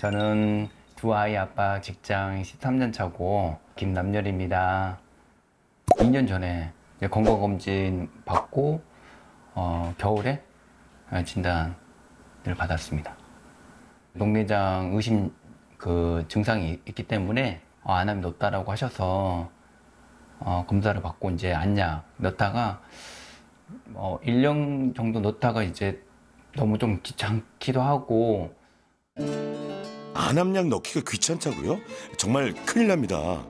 저는 두 아이 아빠 직장 13년 차고 김남열입니다. 2년 전에 건강검진 받고 겨울에 진단을 받았습니다. 녹내장 의심 증상이 있기 때문에 안암이 높다라고 하셔서 검사를 받고 이제 안약 넣다가 1년 정도 넣다가 이제 너무 좀 귀찮기도 하고. 안암약 넣기가 귀찮다고요? 정말 큰일 납니다.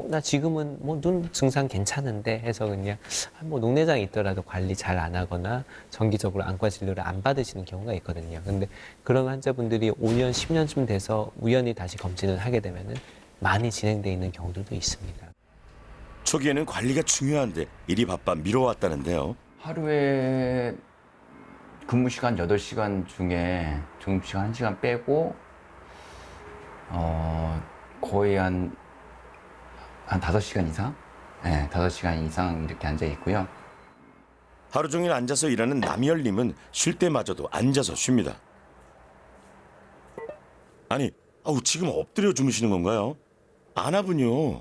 나 지금은 뭐 눈 증상 괜찮은데 해서 그냥 뭐 녹내장이 있더라도 관리 잘 안 하거나 정기적으로 안과 진료를 안 받으시는 경우가 있거든요. 근데 그런 환자분들이 5년, 10년쯤 돼서 우연히 다시 검진을 하게 되면은 많이 진행돼 있는 경우들도 있습니다. 초기에는 관리가 중요한데 일이 바빠 미뤄왔다는데요. 하루에 근무 시간 8시간 중에 점심시간 1시간 빼고 거의 한 5시간 이상? 네, 5시간 이상 이렇게 앉아 있고요. 하루 종일 앉아서 일하는 남열님은 쉴 때마저도 앉아서 쉽니다. 아니, 지금 엎드려 주무시는 건가요? 안압은요?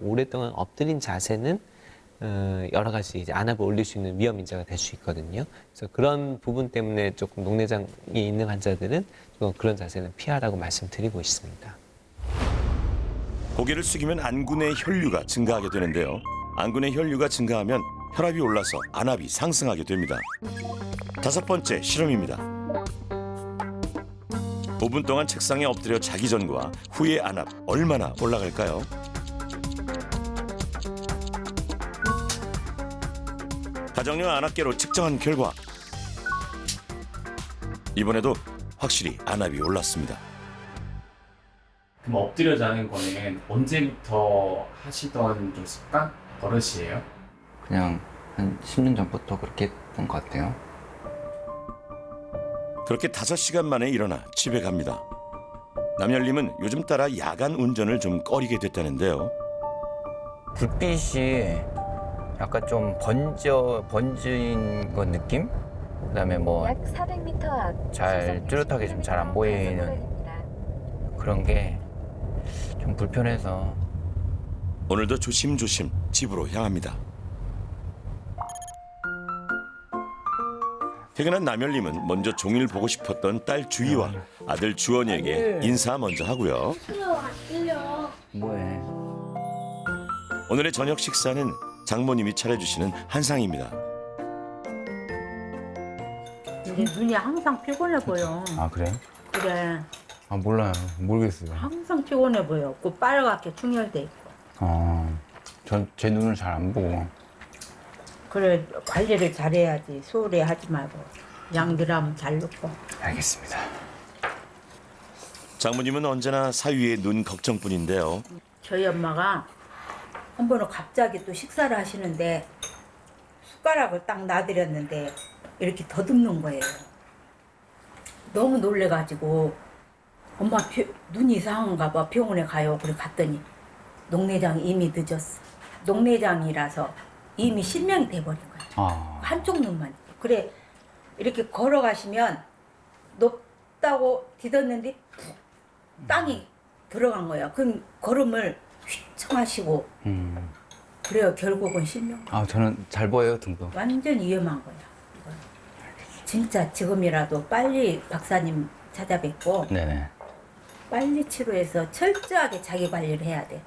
오랫동안 엎드린 자세는 여러 가지 이제 안압을 올릴 수 있는 위험 인자가 될 수 있거든요. 그래서 그런 부분 때문에 조금 녹내장이 있는 환자들은 좀 그런 자세는 피하라고 말씀드리고 있습니다. 고개를 숙이면 안구 내 혈류가 증가하게 되는데요. 안구 내 혈류가 증가하면 혈압이 올라서 안압이 상승하게 됩니다. 5번째 실험입니다. 5분 동안 책상에 엎드려 자기 전과 후의 안압 얼마나 올라갈까요? 가정용 안압계로 측정한 결과 이번에도 확실히 안압이 올랐습니다. 그럼 엎드려 자는 거는 언제부터 하시던 좀 습관? 버릇이에요? 그냥 한 10년 전부터 그렇게 했던 것 같아요. 그렇게 5시간 만에 일어나 집에 갑니다. 남열님은 요즘 따라 야간 운전을 좀 꺼리게 됐다는데요. 불빛이 약간 좀 번진 것 느낌? 그다음에 뭐 약 400m 앞 잘 뚜렷하게 좀 잘 안 보이는 그런 게 좀 불편해서. 오늘도 조심조심 집으로 향합니다. 퇴근한 남열님은 먼저 종일 보고 싶었던 딸 주희와 아들 주원이에게 인사 먼저 하고요. 뭐해? 오늘의 저녁 식사는 장모님이 차려주시는 한상입니다. 이게 눈이 항상 피곤해 보여. 아, 그래? 그래. 몰라요. 모르겠어요. 항상 피곤해 보여. 그 빨갛게 충혈돼 있고. 전 제 눈을 잘 안 보고. 그래, 관리를 잘해야지. 소홀히 하지 말고. 양들하면 잘 넣고. 알겠습니다. 장모님은 언제나 사위의 눈 걱정뿐인데요. 저희 엄마가 한 번은 갑자기 또 식사를 하시는데 숟가락을 딱 놔드렸는데 이렇게 더듬는 거예요. 너무 놀래가지고 엄마 눈이 이상한가 봐. 병원에 가요. 그래 갔더니 녹내장이 이미 늦었어. 녹내장이라서 이미 실명이 돼버린 거야. 한쪽 눈만. 그래 이렇게 걸어가시면 높다고 디뎠는데 푹 땅이 들어간 거야. 그럼 걸음을 휘청하시고 그래요. 결국은 실명. 저는 잘 보여요, 등도. 완전 위험한 거야. 이건. 진짜 지금이라도 빨리 박사님 찾아뵙고 네네. 빨리 치료해서 철저하게 자기 관리를 해야 돼.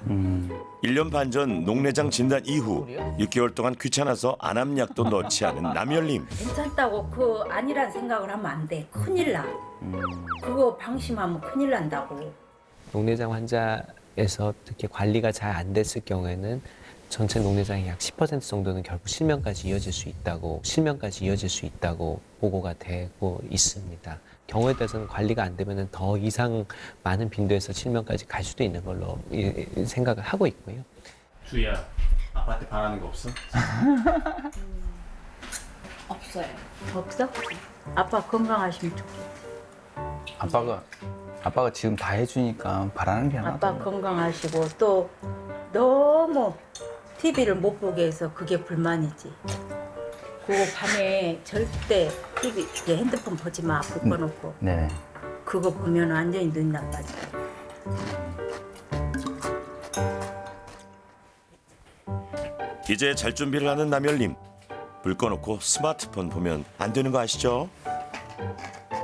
1년 반 전 녹내장 진단 이후 6개월 동안 귀찮아서 안압약도 넣지 않은 남열님. 괜찮다고 그 아니란 생각을 하면 안 돼. 큰일 나. 그거 방심하면 큰일 난다고. 녹내장 환자에서 특히 관리가 잘 안 됐을 경우에는 전체 녹내장의 약 10% 정도는 결국 실명까지 이어질 수 있다고 보고가 되고 있습니다. 경우에 따라서는 관리가 안 되면 더 이상 많은 빈도에서 실명까지 갈 수도 있는 걸로 생각을 하고 있고요. 주희야, 아빠한테 바라는 거 없어? 없어요. 없어? 아빠 건강하시면 좋겠지. 아빠가 지금 다 해주니까 바라는 게 하나. 아빠 건강하시고 또 너무 TV를 못 보게 해서 그게 불만이지. 그거 밤에 절대 TV, 핸드폰 보지 마. 불 꺼놓고. 네네. 그거 보면 완전히 눈 나빠져. 이제 잘 준비를 하는 남열님. 불 꺼놓고 스마트폰 보면 안 되는 거 아시죠?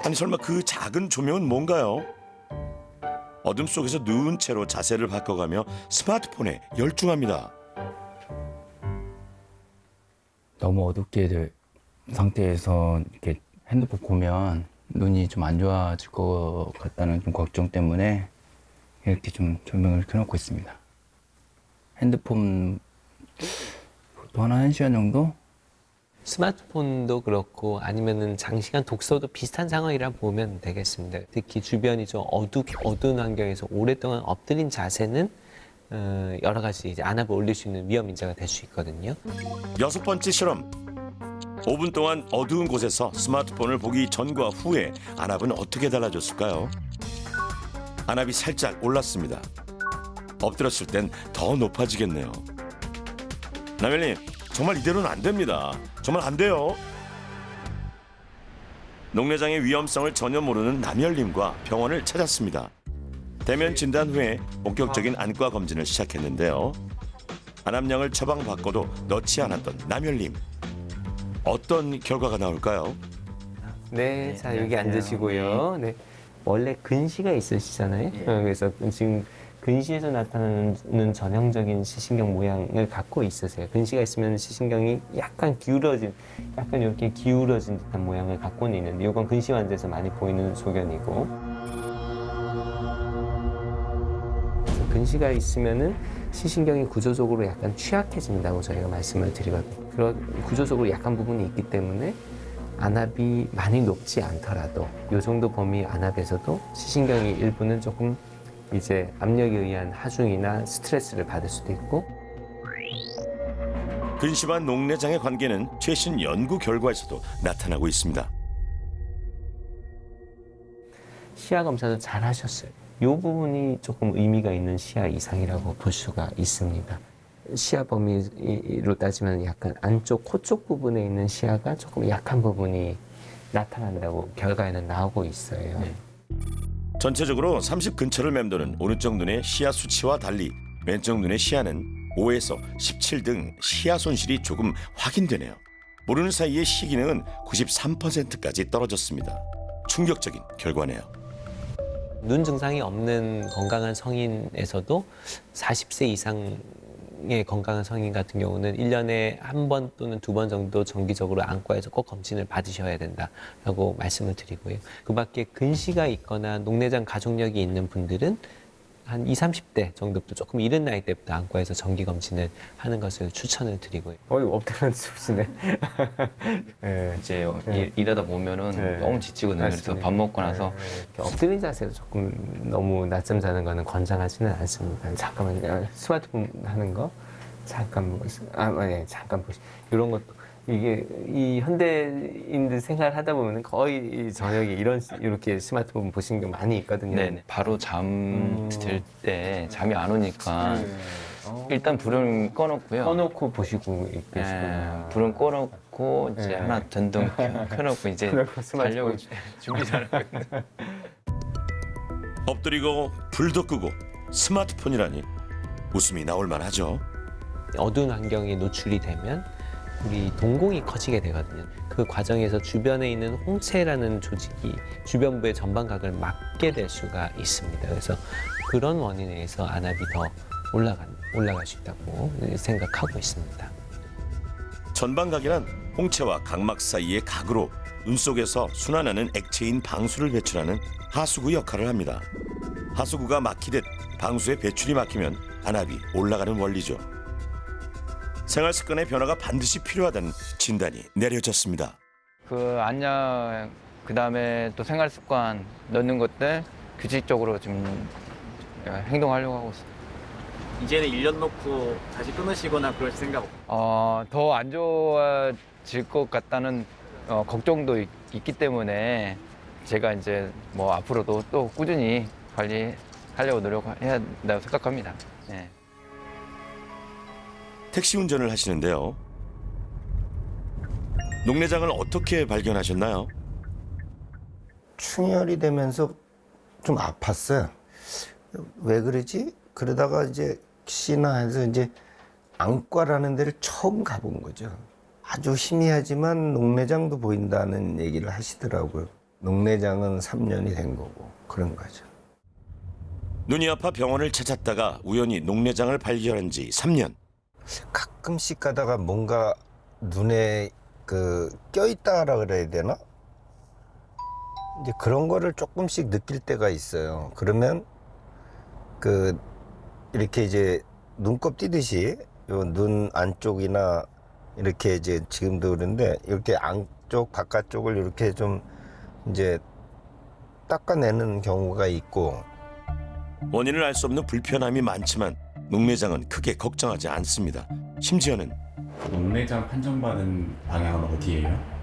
아니 설마 그 작은 조명은 뭔가요? 어둠 속에서 누운 채로 자세를 바꿔가며 스마트폰에 열중합니다. 너무 어둡게 될 상태에서 이렇게 핸드폰 보면 눈이 좀 안 좋아질 것 같다는 좀 걱정 때문에 이렇게 좀 조명을 켜놓고 있습니다. 핸드폰 보통 한 1시간 정도? 스마트폰도 그렇고 아니면은 장시간 독서도 비슷한 상황이라 보면 되겠습니다. 특히 주변이 좀 어두운 환경에서 오랫동안 엎드린 자세는 여러 가지 이제 안압을 올릴 수 있는 위험 인자가 될 수 있거든요. 6번째 실험. 5분 동안 어두운 곳에서 스마트폰을 보기 전과 후에 안압은 어떻게 달라졌을까요? 안압이 살짝 올랐습니다. 엎드렸을 땐 더 높아지겠네요. 남열님, 정말 이대로는 안 됩니다. 정말 안 돼요. 녹내장의 위험성을 전혀 모르는 남열님과 병원을 찾았습니다. 대면 진단 후에 본격적인 안과 검진을 시작했는데요. 안압약을 처방받고도 넣지 않았던 남열님. 어떤 결과가 나올까요? 네, 자 여기 앉으시고요. 네, 원래 근시가 있으시잖아요. 그래서 지금 근시에서 나타나는 전형적인 시신경 모양을 갖고 있으세요. 근시가 있으면 시신경이 약간 약간 이렇게 기울어진 듯한 모양을 갖고는 있는데, 이건 근시 환자에서 많이 보이는 소견이고. 그래서 근시가 있으면은 시신경이 구조적으로 약간 취약해진다고 저희가 말씀을 드리거든요. 그런 구조적으로 약한 부분이 있기 때문에 안압이 많이 높지 않더라도 이 정도 범위 안압에서도 시신경이 일부는 조금 이제 압력에 의한 하중이나 스트레스를 받을 수도 있고. 근시와 녹내장의 관계는 최신 연구 결과에서도 나타나고 있습니다. 시야 검사도 잘 하셨어요. 이 부분이 조금 의미가 있는 시야 이상이라고 볼 수가 있습니다. 시야 범위로 따지면 약간 안쪽 코 쪽 부분에 있는 시야가 조금 약한 부분이 나타난다고 결과에는 나오고 있어요. 전체적으로 30 근처를 맴도는 오른쪽 눈의 시야 수치와 달리 왼쪽 눈의 시야는 5에서 17 등 시야 손실이 조금 확인되네요. 모르는 사이에 시기능은 93%까지 떨어졌습니다. 충격적인 결과네요. 눈 증상이 없는 건강한 성인에서도 40세 이상의 건강한 성인 같은 경우는 1년에 한 번 또는 2번 정도 정기적으로 안과에서 꼭 검진을 받으셔야 된다라고 말씀을 드리고요. 그 밖에 근시가 있거나 녹내장 가족력이 있는 분들은 한 20, 30대 정도부터 조금 이른 나이 때부터 안과에서 정기 검진을 하는 것을 추천을 드리고요. 엎드려 주시네. 네. 이제 네. 일하다 보면은 네. 너무 지치거든요. 그래서 맞습니다. 밥 먹고 나서 엎드린 자세로 조금 너무 낮잠 자는 거는 권장하지는 않습니다. 잠깐만요. 스마트폰 하는 거 잠깐 잠깐 보시. 이런 것도 이게 이 현대인들 생활하다 보면 거의 이 저녁에 이렇게 스마트폰 보시는 게 많이 있거든요. 네, 바로 잠 들 때 잠이 안 오니까 일단 불은 꺼놓고요. 꺼놓고 보시고 계시구나. 네, 불은 꺼놓고 이제 네. 하나 전등 켜놓고 이제 켜놓고 자려고 스마트폰. 준비 잘하거든요. 엎드리고 불도 끄고 스마트폰이라니 웃음이 나올 만하죠. 어두운 환경에 노출이 되면 우리 동공이 커지게 되거든요. 그 과정에서 주변에 있는 홍채라는 조직이 주변부의 전방각을 막게 될 수가 있습니다. 그래서 그런 원인에 의해서 안압이 더 올라갈 수 있다고 생각하고 있습니다. 전방각이란 홍채와 각막 사이의 각으로 눈 속에서 순환하는 액체인 방수를 배출하는 하수구 역할을 합니다. 하수구가 막히듯 방수의 배출이 막히면 안압이 올라가는 원리죠. 생활 습관의 변화가 반드시 필요하다는 진단이 내려졌습니다. 그 안약, 그다음에 또 생활 습관 넣는 것들 규칙적으로 좀 행동하려고 하고 있어요. 이제는 1년 놓고 다시 끊으시거나 그럴 생각 없어요? 더 안 좋아질 것 같다는 걱정도 있기 때문에 제가 이제 뭐 앞으로도 또 꾸준히 관리하려고 노력해야 된다고 생각합니다. 네. 택시 운전을 하시는데요. 녹내장을 어떻게 발견하셨나요? 충혈이 되면서 좀 아팠어요. 왜 그러지? 그러다가 이제 혹시나 해서 이제 안과라는 데를 처음 가본 거죠. 아주 희미하지만 녹내장도 보인다는 얘기를 하시더라고요. 녹내장은 3년이 된 거고 그런 거죠. 눈이 아파 병원을 찾았다가 우연히 녹내장을 발견한 지 3년. 가끔씩 가다가 뭔가 눈에 껴있다라 그래야 되나? 이제 그런 거를 조금씩 느낄 때가 있어요. 그러면 이렇게 이제 눈곱 띄듯이 요 눈 안쪽이나 이렇게 이제 지금도 그런데 이렇게 안쪽 바깥쪽을 이렇게 좀 이제 닦아내는 경우가 있고. 원인을 알 수 없는 불편함이 많지만 녹내장은 크게 걱정하지 않습니다. 심지어는 녹내장 판정받은 방향은 어디예요?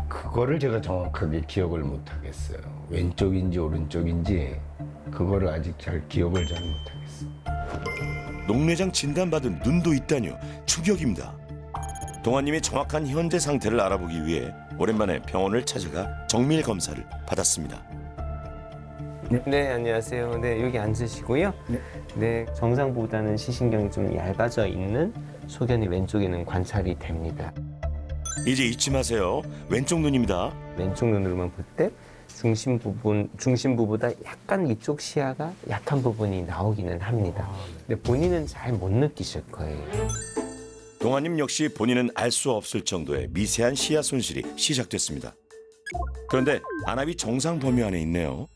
그거를 제가 정확하게 기억을 못 하겠어요. 왼쪽인지 오른쪽인지 그거를 아직 잘 기억을 잘 못 하겠어요. 녹내장 진단받은 눈도 있다뇨. 충격입니다. 동아님이 정확한 현재 상태를 알아보기 위해 오랜만에 병원을 찾아가 정밀 검사를 받았습니다. 네, 안녕하세요. 네, 여기 앉으시고요. 네, 정상보다는 시신경이 좀 얇아져 있는 소견이 왼쪽에는 관찰이 됩니다. 이제 잊지 마세요. 왼쪽 눈입니다. 왼쪽 눈으로만 볼 때 중심부보다 약간 이쪽 시야가 약한 부분이 나오기는 합니다. 근데 본인은 잘 못 느끼실 거예요. 동아님 역시 본인은 알 수 없을 정도의 미세한 시야 손실이 시작됐습니다. 그런데 안압이 정상 범위 안에 있네요.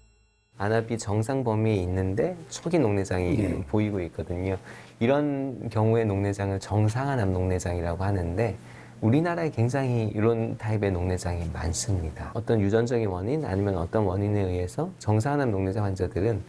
안압이 정상 범위에 있는데 초기 녹내장이 보이고 있거든요. 이런 경우에 녹내장을 정상안압 녹내장이라고 하는데 우리나라에 굉장히 이런 타입의 녹내장이 많습니다. 어떤 유전적인 원인 아니면 어떤 원인에 의해서 정상안압 녹내장 환자들은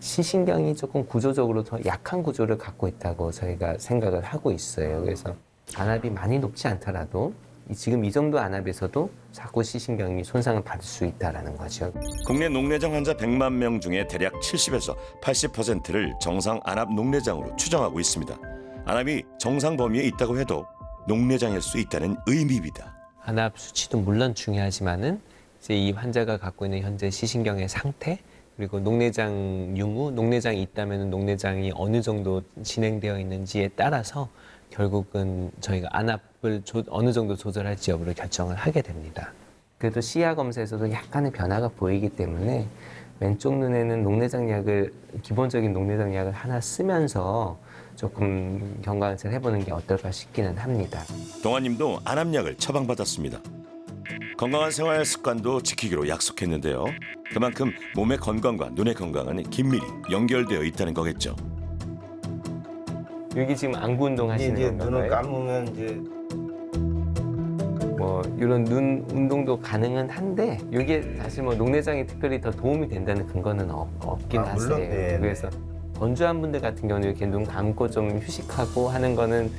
시신경이 조금 구조적으로 더 약한 구조를 갖고 있다고 저희가 생각을 하고 있어요. 그래서 안압이 많이 높지 않더라도 지금 이 정도 안압에서도 자꾸 시신경이 손상을 받을 수 있다는 거죠. 국내 녹내장 환자 100만 명 중에 대략 70에서 80%를 정상 안압 녹내장으로 추정하고 있습니다. 안압이 정상 범위에 있다고 해도 녹내장일 수 있다는 의미입니다. 안압 수치도 물론 중요하지만은 이제 이 환자가 갖고 있는 현재 시신경의 상태 그리고 녹내장 유무, 녹내장이 있다면 녹내장이 어느 정도 진행되어 있는지에 따라서 결국은 저희가 안압을 어느 정도 조절할지 여부를 결정을 하게 됩니다. 그래도 시야 검사에서도 약간의 변화가 보이기 때문에 왼쪽 눈에는 녹내장약을 기본적인 녹내장약을 하나 쓰면서 조금 경과관찰 해보는 게 어떨까 싶기는 합니다. 동아님도 안압약을 처방받았습니다. 건강한 생활 습관도 지키기로 약속했는데요. 그만큼 몸의 건강과 눈의 건강은 긴밀히 연결되어 있다는 거겠죠. 여기 지금 안구 운동 하시는 이제 건가요? 눈을 감으면 이제 뭐 이런 눈 운동도 가능은 한데 이게 사실 뭐 녹내장이 특별히 더 도움이 된다는 근거는 없긴 하세요. 물론, 네. 그래서 건조한 분들 같은 경우는 이렇게 눈 감고 좀 휴식하고 하는 거는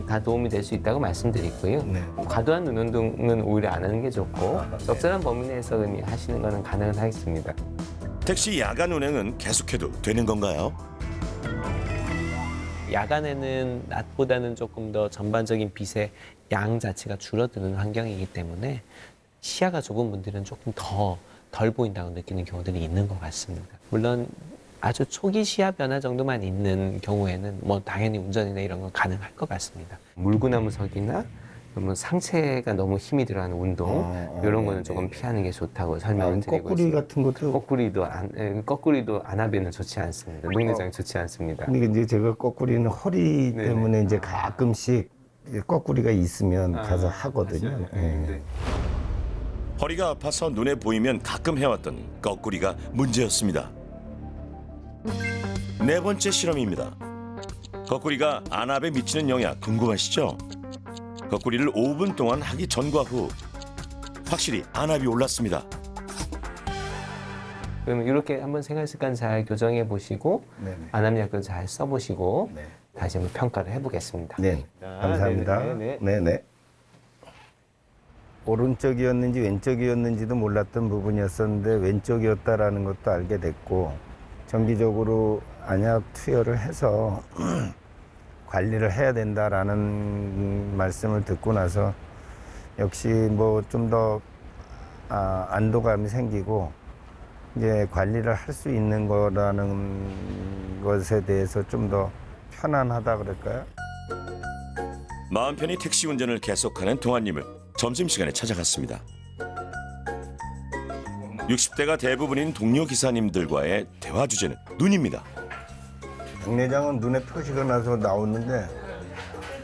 다 도움이 될 수 있다고 말씀드리고요. 네. 과도한 눈 운동은 오히려 안 하는 게 좋고 적절한 범위 내에서 하시는 거는 가능은 하겠습니다. 택시 야간 운행은 계속해도 되는 건가요? 야간에는 낮보다는 조금 더 전반적인 빛의 양 자체가 줄어드는 환경이기 때문에 시야가 좁은 분들은 조금 더 덜 보인다고 느끼는 경우들이 있는 것 같습니다. 물론 아주 초기 시야 변화 정도만 있는 경우에는 뭐 당연히 운전이나 이런 건 가능할 것 같습니다. 물구나무석이나 너무 상체가 너무 힘이 들어가는 운동 이런 거는 조금 피하는 게 좋다고 설명을 드리고 거꾸리 있습니다. 같은 것도 거꾸리도 안압에는 좋지 않습니다. 녹내장이 좋지 않습니다. 근데 이제 제가 거꾸리는 허리 네네. 때문에 이제 가끔씩 거꾸리가 있으면 가서 하거든요. 맞아요. 예. 네. 허리가 아파서 눈에 보이면 가끔 해왔던 거꾸리가 문제였습니다. 네 번째 실험입니다. 거꾸리가 안압에 미치는 영향 궁금하시죠? 거꾸리를 5분 동안 하기 전과 후 확실히 안압이 올랐습니다. 그러면 이렇게 한번 생활 습관 잘 교정해 보시고 네네. 안압약을 잘 써보시고 네. 다시 한번 평가를 해보겠습니다. 네. 감사합니다. 네네. 네네. 오른쪽이었는지 왼쪽이었는지도 몰랐던 부분이었었는데 왼쪽이었다라는 것도 알게 됐고 정기적으로 안약 투여를 해서 관리를 해야 된다라는 말씀을 듣고 나서 역시 뭐 좀 더 안도감이 생기고 이제 관리를 할 수 있는 거라는 것에 대해서 좀 더 편안하다 그럴까요? 마음 편히 택시 운전을 계속하는 동안님을 점심시간에 찾아갔습니다. 60대가 대부분인 동료 기사님들과의 대화 주제는 눈입니다. 백내장은 눈에 표시가 나서 나오는데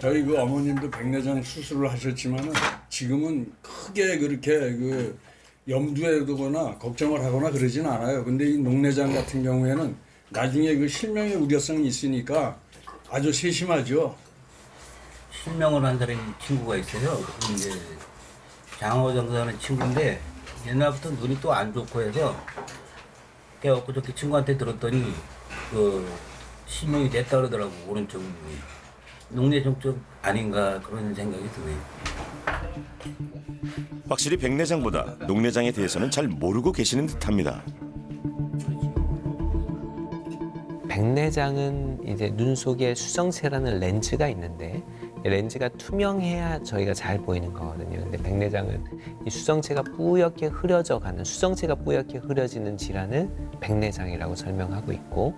저희 그 어머님도 백내장 수술을 하셨지만 지금은 크게 그렇게 그 염두에 두거나 걱정을 하거나 그러진 않아요. 근데 이 녹내장 같은 경우에는 나중에 그 실명의 우려성이 있으니까 아주 세심하죠. 실명을 한 사람이 친구가 있어요. 이제 장어정사하는 친구인데 옛날부터 눈이 또 안 좋고 해서 깨갖고 저렇게 친구한테 들었더니 그 실명이 됐다 그러더라고. 오른쪽 눈이. 녹내장 쪽 아닌가 그런 생각이 드네요. 확실히 백내장보다 녹내장에 대해서는 잘 모르고 계시는 듯합니다. 백내장은 이제 눈 속에 수정체라는 렌즈가 있는데 이 렌즈가 투명해야 저희가 잘 보이는 거거든요. 근데 백내장은 이 수정체가 뿌옇게 흐려지는 질환을 백내장이라고 설명하고 있고,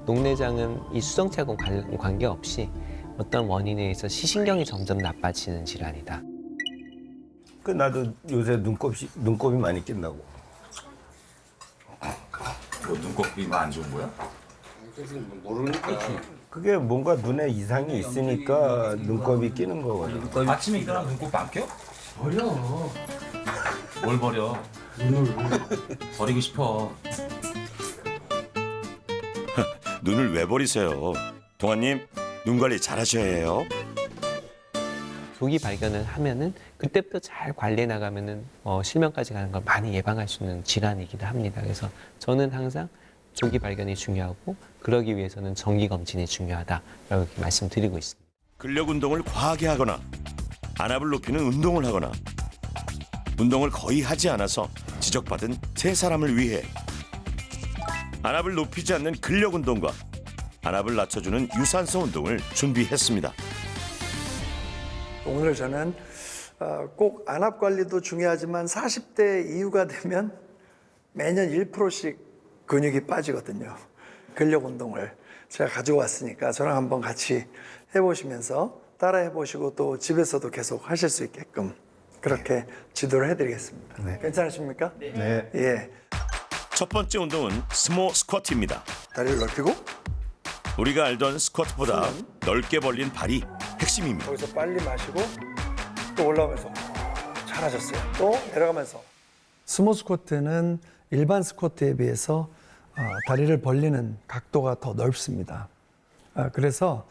녹내장은 이 수정체하고는 관계없이 어떤 원인에 의해서 시신경이 점점 나빠지는 질환이다. 그 나도 요새 눈곱이 많이 낀다고. 뭐 눈곱이 안 좋은 거야? 모르니까. 그게 뭔가 눈에 이상이 있으니까 눈곱이 끼는 거거든. 아침에 일어나면 눈곱 안 껴? 버려. 뭘 버려? 눈을 버리고 싶어. 눈을 왜 버리세요? 동안님, 눈 관리 잘하셔야 해요. 조기 발견을 하면은 그때부터 잘 관리해 나가면은 실명까지 가는 걸 많이 예방할 수 있는 질환이기도 합니다. 그래서 저는 항상 조기 발견이 중요하고 그러기 위해서는 정기 검진이 중요하다라고 이렇게 말씀드리고 있습니다. 근력 운동을 과하게 하거나 안압을 높이는 운동을 하거나 운동을 거의 하지 않아서 지적받은 세 사람을 위해 안압을 높이지 않는 근력 운동과 안압을 낮춰주는 유산소 운동을 준비했습니다. 오늘 저는 꼭 안압 관리도 중요하지만 40대 이후가 되면 매년 1%씩 근육이 빠지거든요. 근력 운동을 제가 가지고 왔으니까 저랑 한번 같이 해보시면서 따라 해보시고 또 집에서도 계속 하실 수 있게끔 그렇게 지도를 해드리겠습니다. 네. 괜찮으십니까? 네. 예. 첫 번째 운동은 스모 스쿼트입니다. 다리를 넓히고 우리가 알던 스쿼트보다 넓게 벌린 발이 핵심입니다. 거기서 빨리 마시고 또 올라오면서 잘하셨어요. 또 내려가면서. 스모 스쿼트는 일반 스쿼트에 비해서 다리를 벌리는 각도가 더 넓습니다. 그래서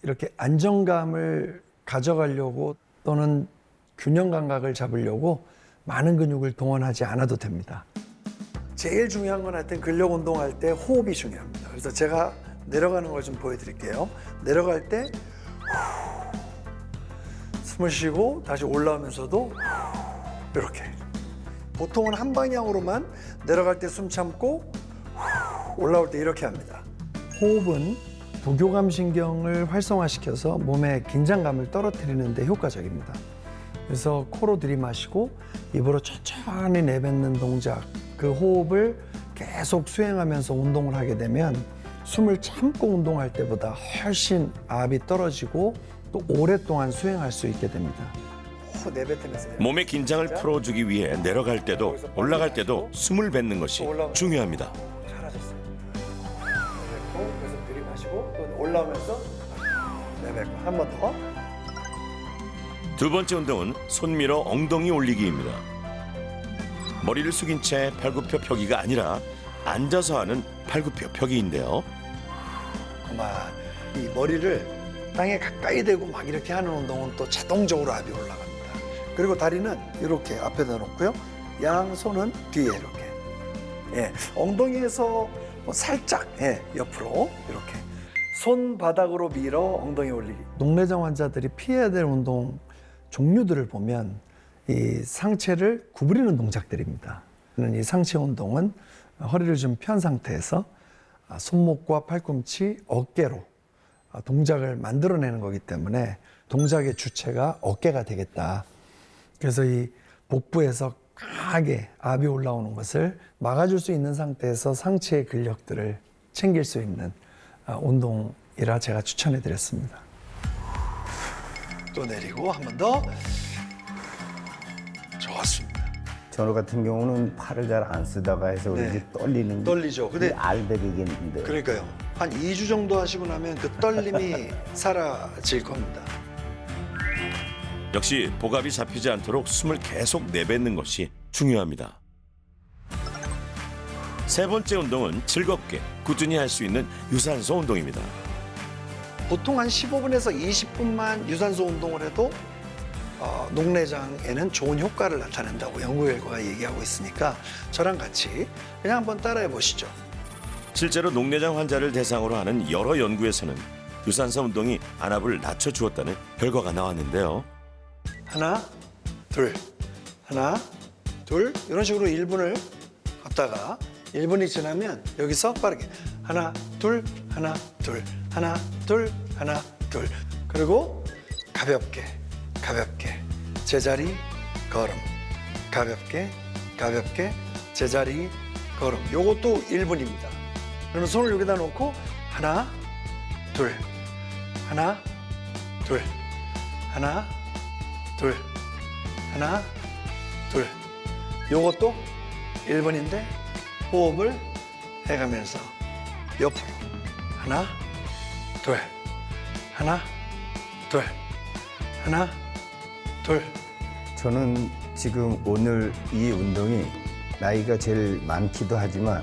이렇게 안정감을 가져가려고 또는 균형 감각을 잡으려고 많은 근육을 동원하지 않아도 됩니다. 제일 중요한 건 하여튼 근력 운동할 때 호흡이 중요합니다. 그래서 제가 내려가는 걸 좀 보여드릴게요. 내려갈 때 숨을 쉬고 다시 올라오면서도 이렇게. 보통은 한 방향으로만 내려갈 때 숨 참고 올라올 때 이렇게 합니다. 호흡은 부교감 신경을 활성화시켜서 몸의 긴장감을 떨어뜨리는 데 효과적입니다. 그래서 코로 들이마시고 입으로 천천히 내뱉는 동작, 그 호흡을 계속 수행하면서 운동을 하게 되면 숨을 참고 운동할 때보다 훨씬 압이 떨어지고 또 오랫동안 수행할 수 있게 됩니다. 내뱉으면서 몸의 긴장을 풀어주기 위해 내려갈 때도 올라갈 때도 숨을 뱉는 것이 중요합니다. 잘하셨어요. 내뱉고 계속 들이마시고 또 올라오면서 내뱉고 한 번 더. 두 번째 운동은 손 밀어 엉덩이 올리기입니다. 머리를 숙인 채 팔굽혀 펴기가 아니라 앉아서 하는 팔굽혀 펴기인데요. 이 머리를 땅에 가까이 대고 막 이렇게 하는 운동은 또 자동적으로 압이 올라갑니다. 그리고 다리는 이렇게 앞에다 놓고요. 양손은 뒤에 이렇게. 예, 엉덩이에서 살짝 옆으로 이렇게. 손바닥으로 밀어 엉덩이 올리기. 녹내장 환자들이 피해야 될 운동 종류들을 보면 이 상체를 구부리는 동작들입니다. 이 상체 운동은 허리를 좀 편 상태에서 손목과 팔꿈치, 어깨로 동작을 만들어내는 거기 때문에 동작의 주체가 어깨가 되겠다. 그래서 이 복부에서 강하게 압이 올라오는 것을 막아줄 수 있는 상태에서 상체의 근력들을 챙길 수 있는 운동이라 제가 추천해 드렸습니다. 또 내리고 한 번 더. 좋았습니다. 저 같은 경우는 팔을 잘 안 쓰다가 해서 그런지 떨리는 떨리죠. 근데 알배기겠는데. 그러니까요. 한 2주 정도 하시고 나면 그 떨림이 사라질 겁니다. 역시 복압이 잡히지 않도록 숨을 계속 내뱉는 것이 중요합니다. 세 번째 운동은 즐겁게 꾸준히 할 수 있는 유산소 운동입니다. 보통 한 15분에서 20분만 유산소 운동을 해도 녹내장에는 좋은 효과를 나타낸다고 연구 결과가 얘기하고 있으니까 저랑 같이 그냥 한번 따라해 보시죠. 실제로 녹내장 환자를 대상으로 하는 여러 연구에서는 유산소 운동이 안압을 낮춰주었다는 결과가 나왔는데요. 하나, 둘, 하나, 둘 이런 식으로 1분을 걷다가 1분이 지나면 여기서 빠르게 하나, 둘, 하나, 둘, 하나, 둘, 하나, 둘 그리고 가볍게 제자리 걸음 가볍게 제자리 걸음 요것도 1분입니다. 그러면 손을 여기다 놓고 하나, 둘, 하나, 둘, 하나, 둘, 하나, 둘 요것도 1분인데 호흡을 해가면서 옆으로 하나, 둘, 하나, 둘, 하나, 둘. 저는 지금 오늘 이 운동이 나이가 제일 많기도 하지만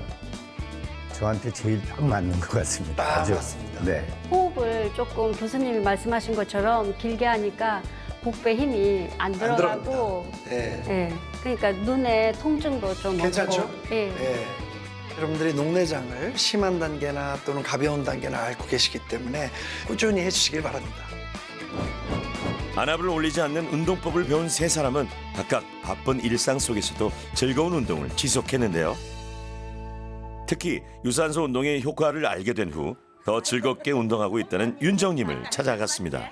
저한테 제일 딱 맞는 것 같습니다. 아주. 맞습니다. 네. 호흡을 조금 교수님이 말씀하신 것처럼 길게 하니까 복부에 힘이 안 들어가고 예. 그러니까 눈에 통증도 좀 괜찮죠? 없고 예. 여러분들이 녹내장을 심한 단계나 또는 가벼운 단계나 앓고 계시기 때문에 꾸준히 해주시길 바랍니다. 안압을 올리지 않는 운동법을 배운 세 사람은 각각 바쁜 일상 속에서도 즐거운 운동을 지속했는데요. 특히 유산소 운동의 효과를 알게 된 후 더 즐겁게 운동하고 있다는 윤정님을 찾아갔습니다.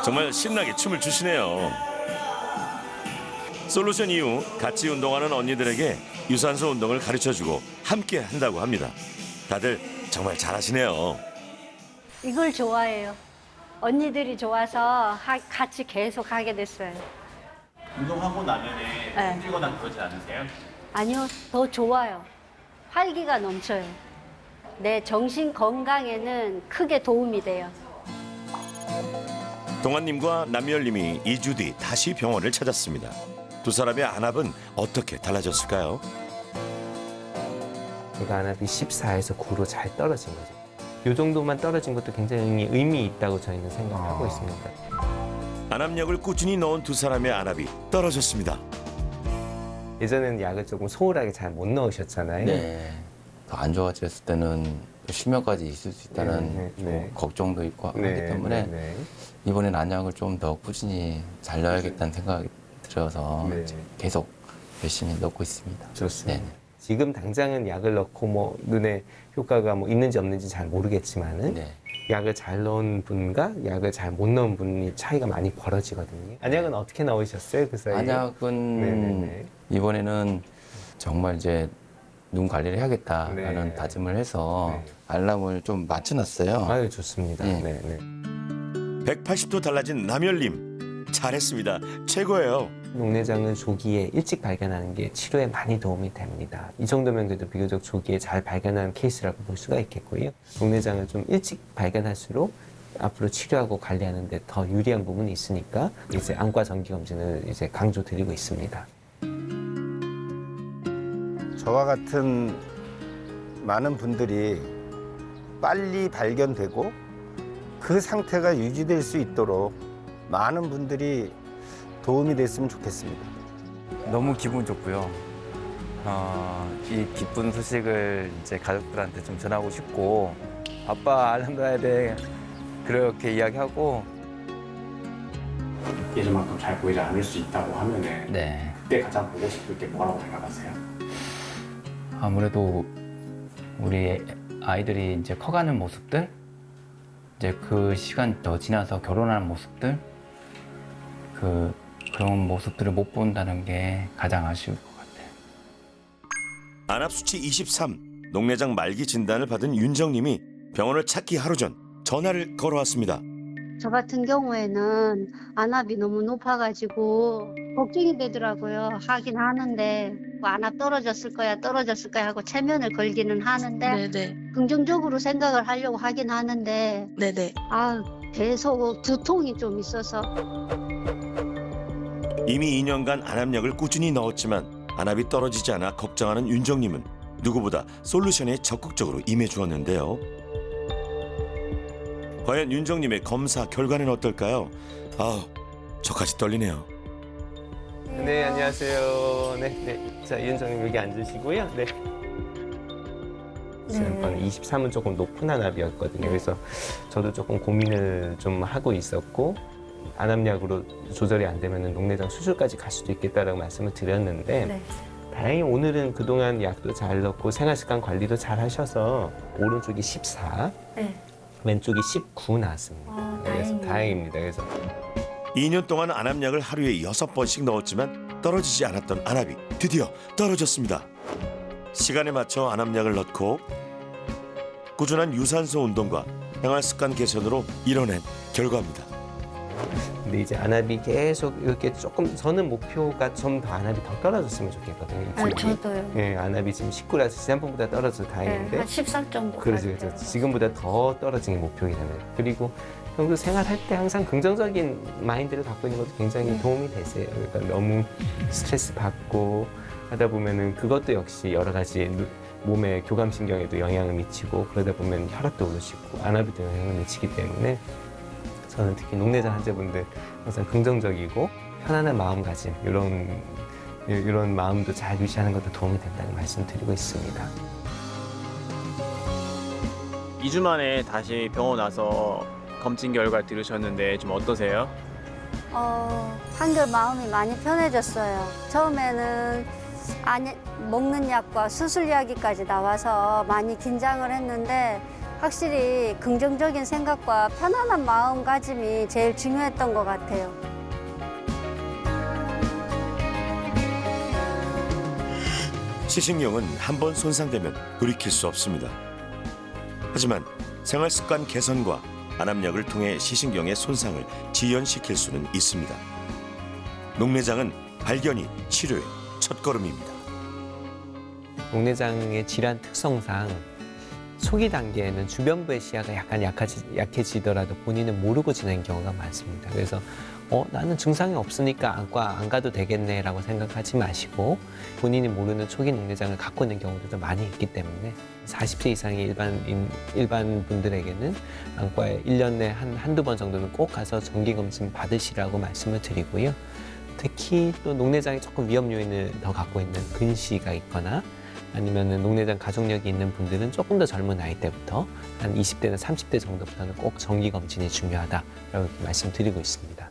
정말 신나게 춤을 추시네요. 솔루션 이후 같이 운동하는 언니들에게 유산소 운동을 가르쳐주고 함께 한다고 합니다. 다들 정말 잘하시네요. 이걸 좋아해요. 언니들이 좋아서 같이 계속 하게 됐어요. 운동하고 나면에 네. 힘들거나 그러지 않으세요? 아니요, 더 좋아요. 활기가 넘쳐요. 내 정신 건강에는 크게 도움이 돼요. 동안님과 남열님이 2주 뒤 다시 병원을 찾았습니다. 두 사람의 안압은 어떻게 달라졌을까요? 제가 안압이 14에서 9로 잘 떨어진 거죠. 이 정도만 떨어진 것도 굉장히 의미 있다고 저희는 생각하고 있습니다. 안압약을 꾸준히 넣은 두 사람의 안압이 떨어졌습니다. 예전에는 약을 조금 소홀하게 잘 못 넣으셨잖아요. 네. 더 안 좋아졌을 때는 실명까지 있을 수 있다는 좀 걱정도 있고 하기 때문에 이번엔 안약을 좀 더 꾸준히 잘 넣어야겠다는 생각이 들어서 계속 열심히 넣고 있습니다. 좋습니다. 지금 당장은 약을 넣고 뭐 눈에 효과가 뭐 있는지 없는지 잘 모르겠지만은 약을 잘 넣은 분과 약을 잘 못 넣은 분이 차이가 많이 벌어지거든요. 안약은 어떻게 넣으셨어요? 그 사이에? 안약은 이번에는 정말 이제 눈 관리를 해야겠다라는 다짐을 해서 알람을 좀 맞춰놨어요. 아유, 좋습니다. 180도 달라진 남열님 잘했습니다. 최고예요. 녹내장은 조기에 일찍 발견하는 게 치료에 많이 도움이 됩니다. 이 정도면 그래도 비교적 조기에 잘 발견하는 케이스라고 볼 수가 있겠고요. 녹내장을 좀 일찍 발견할수록 앞으로 치료하고 관리하는 데 더 유리한 부분이 있으니까 이제 안과 정기 검진을 이제 강조드리고 있습니다. 저와 같은 많은 분들이 빨리 발견되고 그 상태가 유지될 수 있도록 많은 분들이 도움이 됐으면 좋겠습니다. 너무 기분 좋고요. 이 기쁜 소식을 이제 가족들한테 좀 전하고 싶고 아빠 알람 놔야 돼 그렇게 이야기하고 예전만큼 잘 보이지 않을 수 있다고 하면은 그때 가장 보고 싶을 게 뭐라고 생각하세요? 아무래도 우리 아이들이 이제 커가는 모습들 이제 그 시간 더 지나서 결혼하는 모습들, 그런 모습들을 못 본다는 게 가장 아쉬울 것 같아요. 안압수치 23, 녹내장 말기 진단을 받은 윤정님이 병원을 찾기 하루 전 전화를 걸어왔습니다. 저 같은 경우에는 안압이 너무 높아가지고 걱정이 되더라고요. 하긴 하는데 안압 떨어졌을 거야 하고 체면을 걸기는 하는데 긍정적으로 생각을 하려고 하긴 하는데 계속 두통이 좀 있어서. 이미 2년간 안압약을 꾸준히 넣었지만 안압이 떨어지지 않아 걱정하는 윤정님은 누구보다 솔루션에 적극적으로 임해주었는데요. 과연 윤정님의 검사 결과는 어떨까요? 저까지 떨리네요. 네, 안녕하세요. 네. 자, 윤정님 여기 앉으시고요. 네. 지난번에 23은 조금 높은 안압이었거든요. 그래서 저도 조금 고민을 좀 하고 있었고 안압약으로 조절이 안 되면 녹내장 수술까지 갈 수도 있겠다라고 말씀을 드렸는데 다행히 오늘은 그동안 약도 잘 넣고 생활습관 관리도 잘 하셔서 오른쪽이 14, 왼쪽이 19 나왔습니다. 그래서 다행입니다. 그래서 2년 동안 안압약을 하루에 6번씩 넣었지만 떨어지지 않았던 안압이 드디어 떨어졌습니다. 시간에 맞춰 안압약을 넣고 꾸준한 유산소 운동과 생활습관 개선으로 이뤄낸 결과입니다. 근데 이제 안압이 계속 이렇게 조금 저는 목표가 좀 더 안압이 더 떨어졌으면 좋겠거든요. 저도요. 예, 안압이 지금 19라서 지난번보다 떨어져서 다행인데. 한 14 정도. 그렇죠. 지금보다 더 떨어지는 게 목표이잖아요. 그리고 평소 생활할 때 항상 긍정적인 마인드를 갖고 있는 것도 굉장히 도움이 되세요. 그러니까 너무 스트레스 받고 하다 보면은 그것도 역시 여러 가지 몸의 교감신경에도 영향을 미치고 그러다 보면 혈압도 오르시고 안압에도 영향을 미치기 때문에 저는 특히 녹내장 환자분들 항상 긍정적이고 편안한 마음가짐 이런 마음도 잘 유지하는 것도 도움이 된다는 말씀드리고 있습니다. 2주 만에 다시 병원 와서 검진 결과 들으셨는데 좀 어떠세요? 한결 마음이 많이 편해졌어요. 처음에는 먹는 약과 수술 이야기까지 나와서 많이 긴장을 했는데 확실히 긍정적인 생각과 편안한 마음가짐이 제일 중요했던 것 같아요. 시신경은 한 번 손상되면 돌이킬 수 없습니다. 하지만 생활습관 개선과 안압약을 통해 시신경의 손상을 지연시킬 수는 있습니다. 녹내장은 발견이 치료의 첫걸음입니다. 녹내장의 질환 특성상 초기 단계에는 주변부의 시야가 약간 약해지더라도 본인은 모르고 지내는 경우가 많습니다. 그래서 나는 증상이 없으니까 안과 안 가도 되겠네라고 생각하지 마시고 본인이 모르는 초기 녹내장을 갖고 있는 경우들도 많이 있기 때문에 40세 이상의 일반 분들에게는 안과에 1년에 한두 번 정도는 꼭 가서 정기검진 받으시라고 말씀을 드리고요. 특히 또 녹내장이 조금 위험 요인을 더 갖고 있는 근시가 있거나 아니면은 녹내장 가족력이 있는 분들은 조금 더 젊은 나이 때부터 한 20대나 30대 정도부터는 꼭 정기 검진이 중요하다라고 말씀드리고 있습니다.